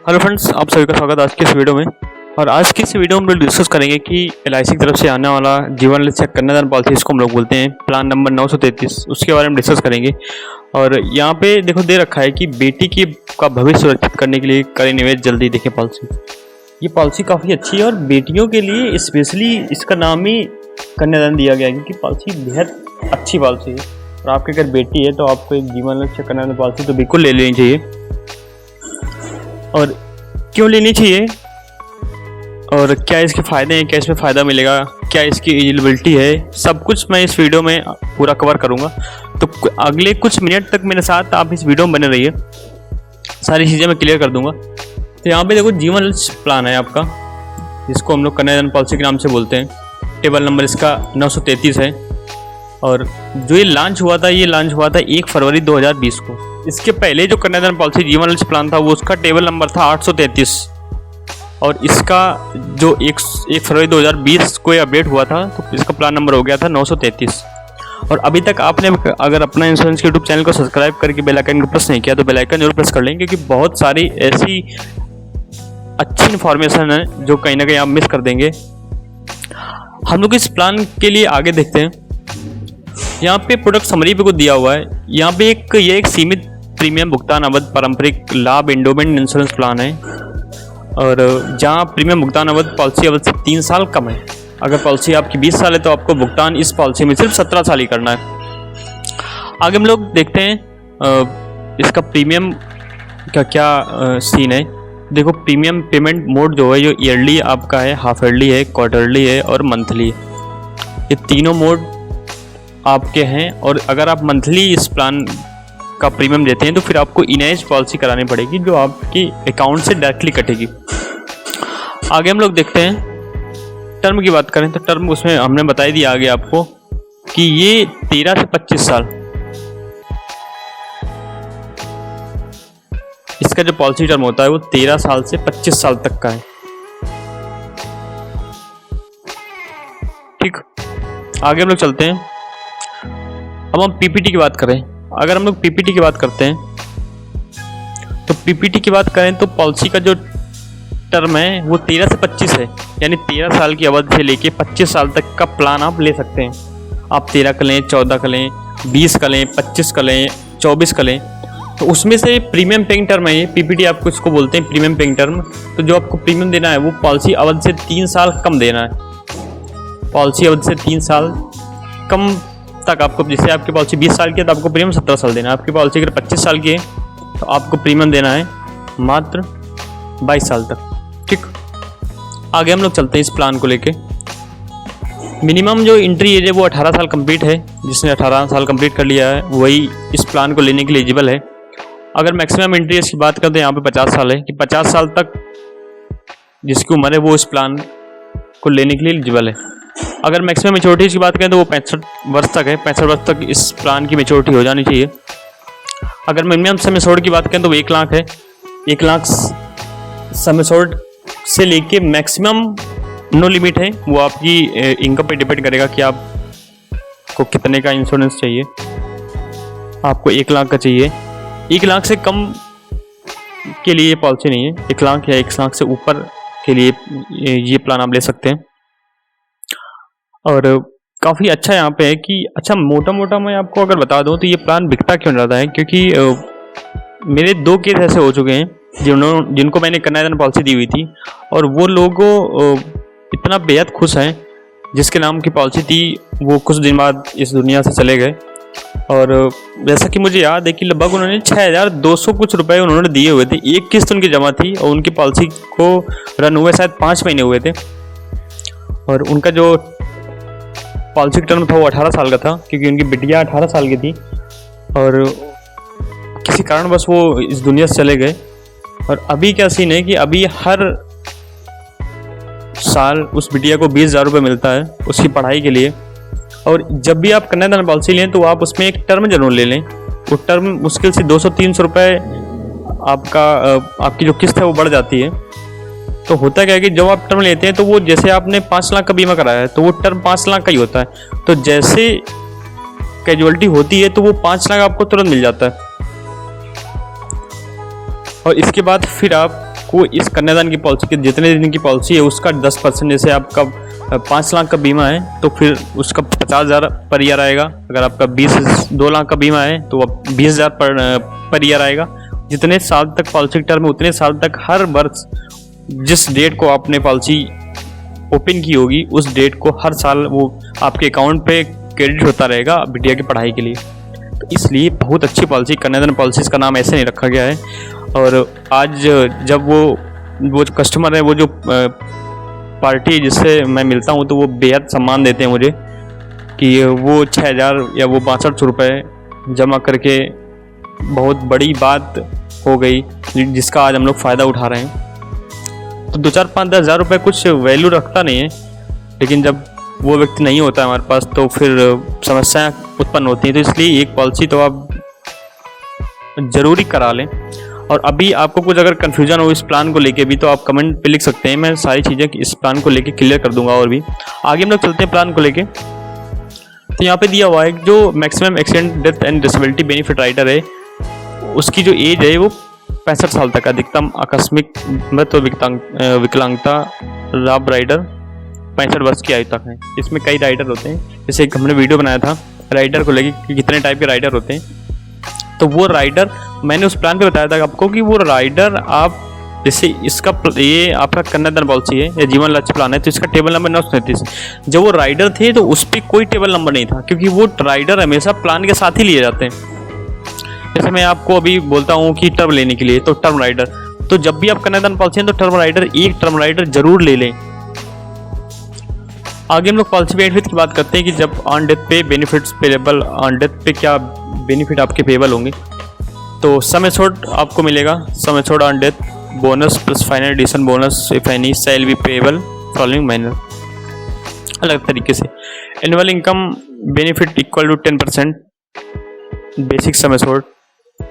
Hello friends, आप सभी का स्वागत है आज की इस वीडियो में। और आज की इस वीडियो में हम लोग डिस्कस करेंगे कि LIC की तरफ से आने वाला जीवन कन्यादान पॉलिसी, इसको हम लोग बोलते हैं प्लान नंबर 933, उसके बारे में डिस्कस करेंगे। और यहाँ पे देखो दे रखा है कि बेटी की का भविष्य सुरक्षित करने के लिए करें निवेश, जल्दी देखें पॉलिसी। ये पॉलिसी काफ़ी अच्छी है और बेटियों के लिए स्पेशली इसका नाम ही कन्यादान दिया गया है, क्योंकि पॉलिसी बेहद अच्छी पॉलिसी है। और आपके अगर बेटी है तो आपको एक जीवन कन्यादान पॉलिसी तो बिल्कुल ले लेनी चाहिए। और क्यों लेनी चाहिए और क्या इसके फ़ायदे हैं, क्या इसमें फ़ायदा मिलेगा, क्या इसकी एलिजिबिलिटी है, सब कुछ मैं इस वीडियो में पूरा कवर करूँगा। तो अगले कुछ मिनट तक मेरे साथ आप इस वीडियो में बने रहिए, सारी चीज़ें मैं क्लियर कर दूँगा। तो यहाँ पे देखो जीवन प्लान है आपका, जिसको हम लोग कन्यादान पॉलिसी के नाम से बोलते हैं। टेबल नंबर इसका 933 है। और जो ये लॉन्च हुआ था, ये लॉन्च हुआ था 1 फरवरी 2020 को। इसके पहले जो कन्यादान पॉलिसी जीवन प्लान था, वो उसका टेबल नंबर था 833। और इसका जो 1 फरवरी 2020 को अपडेट हुआ था, तो इसका प्लान नंबर हो गया था 933। और अभी तक आपने अगर अपना इंश्योरेंस के यूट्यूब चैनल को सब्सक्राइब करके बेल आइकन को प्रेस नहीं किया तो बेल आइकन जरूर प्रेस कर लें, क्योंकि बहुत सारी ऐसी अच्छी इन्फॉर्मेशन है जो कहीं ना कहीं आप मिस कर देंगे। हम लोग इस प्लान के लिए आगे देखते हैं। यहाँ पे प्रोडक्ट समरी पे कुछ दिया हुआ है। यहाँ पे ये एक सीमित प्रीमियम भुगतान अवधि पारंपरिक लाभ एंडोमेंट इंश्योरेंस प्लान है। और जहाँ प्रीमियम भुगतान अवधि पॉलिसी अवधि से 3 साल कम है। अगर पॉलिसी आपकी 20 साल है तो आपको भुगतान इस पॉलिसी में सिर्फ 17 साल ही करना है। आगे हम लोग देखते हैं इसका प्रीमियम का क्या सीन है। देखो प्रीमियम पेमेंट मोड जो है, जो ईयरली आपका है, हाफ ईयरली है, क्वार्टरली है और मंथली है। ये तीनों मोड आपके हैं। और अगर आप मंथली इस प्लान का प्रीमियम देते हैं तो फिर आपको इनएज पॉलिसी करानी पड़ेगी, जो आपकी अकाउंट से डायरेक्टली कटेगी। आगे हम लोग देखते हैं टर्म की बात करें तो टर्म उसमें हमने बता ही दिया आगे आपको कि ये 13 से 25 साल इसका जो पॉलिसी टर्म होता है वो 13 साल से 25 साल तक का है। ठीक, आगे हम लोग चलते हैं। अब हम पीपीटी की बात करें। अगर हम लोग पीपीटी की बात करते हैं तो पीपीटी की बात करें तो पॉलिसी का जो टर्म है वो 13 से 25 है, यानी 13 साल की अवधि से लेके 25 साल तक का प्लान आप ले सकते हैं। आप 13 का लें, 14 का लें, 20 का लें, 25 का लें, 24 का लें। तो उसमें से प्रीमियम पेइंग टर्म है ये पीपीटी, आपको इसको बोलते हैं प्रीमियम पेइंग टर्म। तो जो आपको प्रीमियम देना है वो पॉलिसी अवधि से 3 साल कम देना है। पॉलिसी अवधि से 3 साल कम तक आपको, जैसे आपकी पॉलिसी 20 साल की है तो आपको प्रीमियम 17 साल देना है। आपकी पॉलिसी अगर 25 साल की है तो आपको प्रीमियम देना है मात्र 22 साल तक। ठीक, आगे हम लोग चलते हैं इस प्लान को लेके। मिनिमम जो एंट्री एज है वो 18 साल कंप्लीट है। जिसने 18 साल कंप्लीट कर लिया है वही इस प्लान को लेने के लिए एलिजिबल है। अगर मैक्सिमम एंट्री एज की बात करें तो यहाँ पे 50 साल है, कि 50 साल तक जिसकी उम्र है वो इस प्लान को लेने के लिए एलिजिबल है। अगर मैक्सिमम मेच्योरिटी की बात करें तो वो 65 वर्ष तक है। 65 वर्ष तक इस प्लान की मेच्योरिटी हो जानी चाहिए। अगर मिनिमम सम एश्योर्ड की बात करें तो वो 1 लाख है। 1 लाख सम एश्योर्ड से लेके मैक्सिमम नो लिमिट है, वो आपकी इनकम पे डिपेंड करेगा कि आपको कितने का इंश्योरेंस चाहिए। आपको 1 लाख का चाहिए। 1 लाख से कम के लिए ये पॉलिसी नहीं है। 1 लाख या 1 लाख से ऊपर के लिए ये प्लान आप ले सकते हैं। और काफ़ी अच्छा यहाँ पे है कि अच्छा मोटा मोटा मैं आपको अगर बता दूँ तो ये प्लान बिकता क्यों ज़्यादा है, क्योंकि मेरे 2 केस ऐसे हो चुके हैं जिनको मैंने कन्यादान पॉलिसी दी हुई थी, और वो लोगों इतना बेहद खुश हैं। जिसके नाम की पॉलिसी थी वो कुछ दिन बाद इस दुनिया से चले गए। और जैसा कि मुझे याद है कि लगभग उन्होंने 6200 कुछ रुपए उन्होंने दिए हुए थे। एक किस्त उनकी जमा थी और उनकी पॉलिसी को रन हुए शायद 5 महीने हुए थे। और उनका जो पॉलिसी टर्म था वो 18 साल का था, क्योंकि उनकी बिटिया 18 साल की थी और किसी कारणवश वो इस दुनिया से चले गए। और अभी क्या सीन है कि अभी हर साल उस बिटिया को 20,000 रुपये मिलता है उसकी पढ़ाई के लिए। और जब भी आप कन्यादान पॉलिसी लें तो आप उसमें एक टर्म जरूर ले लें। वो टर्म मुश्किल से 200-300 रुपये आपकी जो किस्त है वो बढ़ जाती है। तो होता क्या है कि जब आप टर्म लेते हैं तो वो जैसे आपने 5 लाख का बीमा कराया है तो वो टर्म 5 लाख का ही होता है। तो जैसे कैजुअलिटी होती है तो वो 5 लाख आपको तुरंत मिल जाता है। और इसके बाद फिर आप आपको इस कन्यादान की पॉलिसी की जितने दिन की पॉलिसी है उसका 10%, जैसे आपका 5 लाख का बीमा है तो फिर उसका 50,000 पर ईयर आएगा। अगर आपका 2 लाख का बीमा है तो 20,000 पर ईयर आएगा। जितने साल तक पॉलिसी टर्म है उतने साल तक हर वर्ष जिस डेट को आपने पॉलिसी ओपन की होगी उस डेट को हर साल वो आपके अकाउंट पे क्रेडिट होता रहेगा बिटिया की पढ़ाई के लिए। तो इसलिए बहुत अच्छी पॉलिसी, कन्यादान पॉलिसी, इसका नाम ऐसे नहीं रखा गया है। और आज जब वो जो कस्टमर है, वो जो पार्टी जिससे मैं मिलता हूँ, तो वो बेहद सम्मान देते हैं मुझे कि वो 6,000 या वो 6200 रुपये जमा करके बहुत बड़ी बात हो गई जिसका आज हम लोग फ़ायदा उठा रहे हैं। तो 2-4-5-10 रुपये कुछ वैल्यू रखता नहीं है, लेकिन जब वो व्यक्ति नहीं होता है हमारे पास तो फिर समस्याएं उत्पन्न होती हैं। तो इसलिए एक पॉलिसी तो आप ज़रूरी करा लें। और अभी आपको कुछ अगर कन्फ्यूजन हो इस प्लान को लेके भी तो आप कमेंट पे लिख सकते हैं, मैं सारी चीज़ें इस प्लान को लेके क्लियर कर दूंगा। और भी आगे हम लोग चलते हैं प्लान को लेके। तो यहाँ पे दिया हुआ है जो maximum accident death and disability benefit rider है उसकी जो एज है वो 65 साल तक, अधिकतम आकस्मिक मृत्यु विकलांगता लाभ राइडर 65 वर्ष की आयु तक है। इसमें कई राइडर होते हैं, जैसे एक हमने वीडियो बनाया था राइडर को लेके कि कितने टाइप के राइडर होते हैं। तो वो राइडर मैंने उस प्लान पे बताया था आपको कि वो राइडर आप जैसे इसका ये आपका कन्यादान पॉलिसी है या जीवन लक्ष्य प्लान है तो इसका टेबल नंबर 937। जब वो राइडर थे तो उस पर कोई टेबल नंबर नहीं था, क्योंकि वो राइडर हमेशा प्लान के साथ ही लिए जाते हैं। जैसे मैं आपको अभी बोलता हूँ कि टर्म लेने के लिए तो टर्म राइडर, तो जब भी आप कन्यादान पॉलिसी है तो टर्म राइडर, एक टर्म राइडर जरूर ले लें। आगे हम लोग पॉलिसी बेनिफिट की बात करते हैं कि जब ऑन डेथ पे बेनिफिट्स पेबल, ऑन डेथ पे क्या बेनिफिट आपके पेबल होंगे। तो सम एश्योर्ड आपको मिलेगा, sum assured on death bonus plus final addition bonus if any shall be payable following manner, अलग तरीके से। Annual income benefit equal to 10% basic sum assured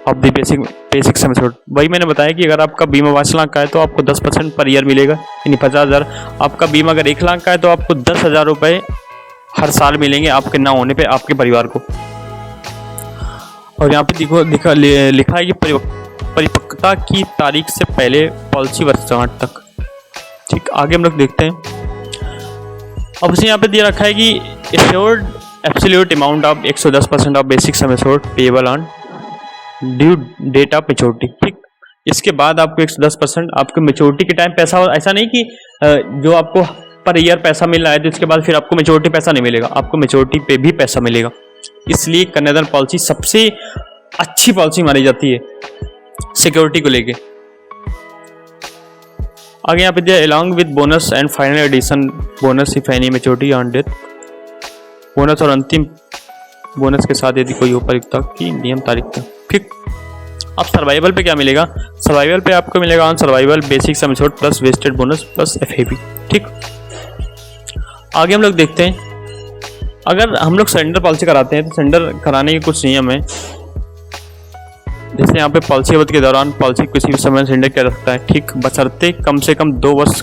of the basic sum assured. वही मैंने बताया कि अगर आपका बीमा 5 लाख का है तो आपको 10% पर ईयर मिलेगा, यानी 50,000। आपका बीमा अगर 1 लाख का है तो आपको 10,000 रुपये हर साल मिलेंगे आपके ना होने पे आपके परिवार को। और यहाँ पे लिखा है कि परिपक्वता की तारीख से पहले पॉलिसी वर्षगांठ तक। ठीक, आगे हम लोग देखते हैं। अब उसे यहाँ पे दिया रखा है कि assured absolute amount of 110% of basic sum assured payable on due date of maturity. ठीक, इसके बाद आपको 110% आपको मेच्योरिटी के टाइम पैसा, ऐसा नहीं कि जो आपको पर ईयर पैसा मिल रहा है तो इसके बाद फिर आपको मेच्योरिटी पैसा नहीं मिलेगा, आपको मेच्योरिटी पे भी पैसा मिलेगा। इसलिए कन्यादान पॉलिसी सबसे अच्छी पॉलिसी मानी जाती है सिक्योरिटी को लेके। आगे यहाँ पे दिया along with bonus and final addition bonus if any maturity on death, bonus और अंतिम बोनस के साथ यदि कोई उपयुक्तता की नियम तारीख तक। ठीक, अब सर्वाइवल पे क्या मिलेगा? सर्वाइवल पे आपको मिलेगा on survival basic sum assured plus vested bonus plus FAB. ठीक, आगे हम लोग देखते हैं। अगर हम लोग सरेंडर पॉलिसी कराते हैं तो सरेंडर कराने के कुछ नियम है। जैसे यहाँ पे पॉलिसी अवधि के दौरान पॉलिसी किसी भी समय सरेंडर किया जा सकता है। ठीक, बशर्ते कम से कम 2 वर्ष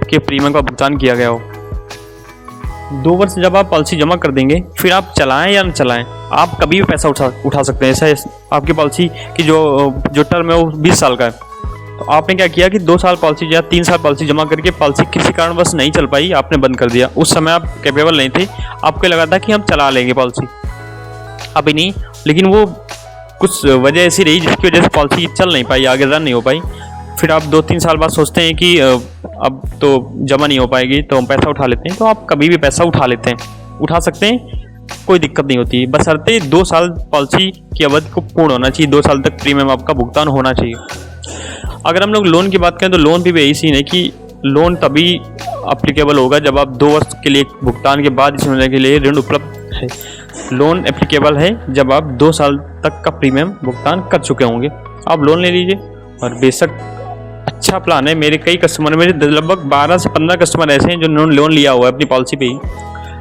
के प्रीमियम का भुगतान किया गया हो। 2 वर्ष जब आप पॉलिसी जमा कर देंगे फिर आप चलाएं या न चलाएं, आप कभी भी पैसा उठा सकते हैं। ऐसा आपकी पॉलिसी की जो टर्म है वो 20 साल का है, तो आपने क्या किया कि 2 साल पॉलिसी या 3 साल पॉलिसी जमा करके पॉलिसी किसी कारणवश नहीं चल पाई, आपने बंद कर दिया। उस समय आप कैपेबल नहीं थे, आपको लगा था कि हम चला लेंगे पॉलिसी, अभी नहीं, लेकिन वो कुछ वजह ऐसी रही जिसकी वजह से पॉलिसी चल नहीं पाई, आगे रन नहीं हो पाई। फिर आप 2-3 साल बाद सोचते हैं कि अब तो जमा नहीं हो पाएगी तो हम पैसा उठा लेते हैं। तो आप कभी भी पैसा उठा लेते हैं, उठा सकते हैं, कोई दिक्कत नहीं होती, बशर्ते 2 साल पॉलिसी की अवधि को पूर्ण होना चाहिए, 2 साल तक प्रीमियम आपका भुगतान होना चाहिए। अगर हम लोग लोन की बात करें तो लोन भी यही सीन है कि लोन तभी अप्लीकेबल होगा जब आप 2 वर्ष के लिए भुगतान के बाद इस महीने के लिए ऋण उपलब्ध है। लोन एप्लीकेबल है जब आप 2 साल तक का प्रीमियम भुगतान कर चुके होंगे। आप लोन ले लीजिए, और बेशक अच्छा प्लान है। मेरे कई कस्टमर, मेरे लगभग 12 से 15 कस्टमर ऐसे हैं जो लोन लिया हुआ है अपनी पॉलिसी पे ही।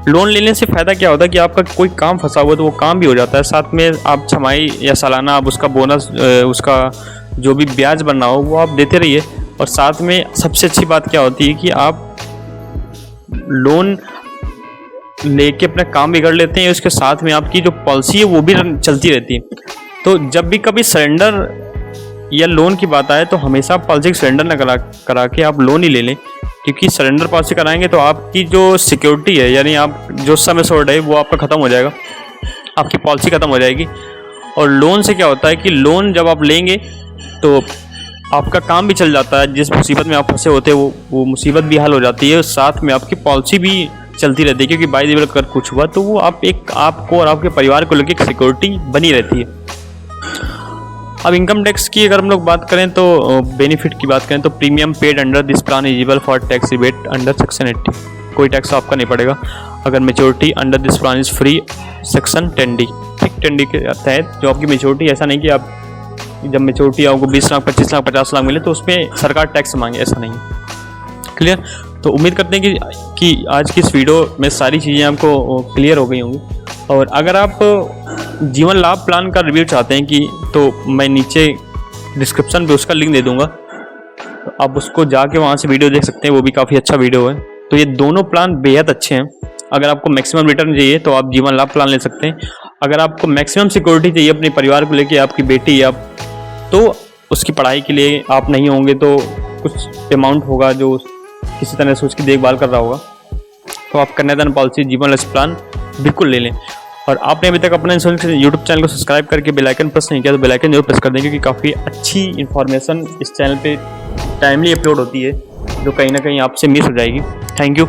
लोन लेने से फ़ायदा क्या होता है कि आपका कोई काम फंसा हुआ तो वो काम भी हो जाता है, साथ में आप छमाही या सालाना आप उसका बोनस, उसका जो भी ब्याज बनना हो वो आप देते रहिए। और साथ में सबसे अच्छी बात क्या होती है कि आप लोन लेके अपना काम बिगड़ लेते हैं, उसके साथ में आपकी जो पॉलिसी है वो भी चलती रहती है। तो जब भी कभी सरेंडर या लोन की बात आए तो हमेशा पॉलिसी सरेंडर ना करा के आप लोन ही ले लें, क्योंकि सरेंडर पॉलिसी कराएंगे तो आपकी जो सिक्योरिटी है, यानी आप जो समय सोर्ड है वो आपका ख़त्म हो जाएगा, आपकी पॉलिसी ख़त्म हो जाएगी। और लोन से क्या होता है कि लोन जब आप लेंगे तो आपका काम भी चल जाता है, जिस मुसीबत में आप फंसे होते हैं वो मुसीबत भी हल हो जाती है, साथ में आपकी पॉलिसी भी चलती रहती है, क्योंकि बाई द वे अगर कुछ हुआ तो वो आपको और आपके परिवार को लेकर एक सिक्योरिटी बनी रहती है। अब इनकम टैक्स की अगर हम लोग बात करें तो बेनिफिट की बात करें तो premium paid under this plan eligible for tax rebate under section 80, कोई टैक्स आपका नहीं पड़ेगा। अगर maturity under this plan is free section 10D, ठीक 10D के तहत जो आपकी मेच्योरिटी, ऐसा नहीं कि आप जब मेच्योरिटी आपको 20 लाख 25 लाख 50 लाख मिले तो उसमें सरकार टैक्स मांगे, ऐसा नहीं है। क्लियर? तो उम्मीद करते हैं कि आज की इस वीडियो में सारी चीज़ें आपको क्लियर हो गई होंगी। और अगर आप जीवन लाभ प्लान का रिव्यू चाहते हैं कि तो मैं नीचे डिस्क्रिप्शन पे उसका लिंक दे दूंगा, तो आप उसको जाके वहाँ से वीडियो देख सकते हैं, वो भी काफ़ी अच्छा वीडियो है। तो ये दोनों प्लान बेहद अच्छे हैं। अगर आपको मैक्सिमम रिटर्न चाहिए तो आप जीवन लाभ प्लान ले सकते हैं। अगर आपको मैक्सिमम सिक्योरिटी चाहिए अपने परिवार को लेके, आपकी बेटी या तो उसकी पढ़ाई के लिए आप नहीं होंगे तो कुछ अमाउंट होगा जो किसी तरह से उसकी देखभाल कर रहा होगा, तो आप कन्यादान पॉलिसी जीवन लाभ प्लान बिल्कुल ले लें। और आपने अभी तक अपने यूट्यूब चैनल को सब्सक्राइब करके बेल आइकन प्रेस नहीं किया तो बेल आइकन जरूर प्रेस कर दें, क्योंकि काफ़ी अच्छी इन्फॉर्मेशन इस चैनल पे टाइमली अपलोड होती है जो कहीं ना कहीं आपसे मिस हो जाएगी। Thank you.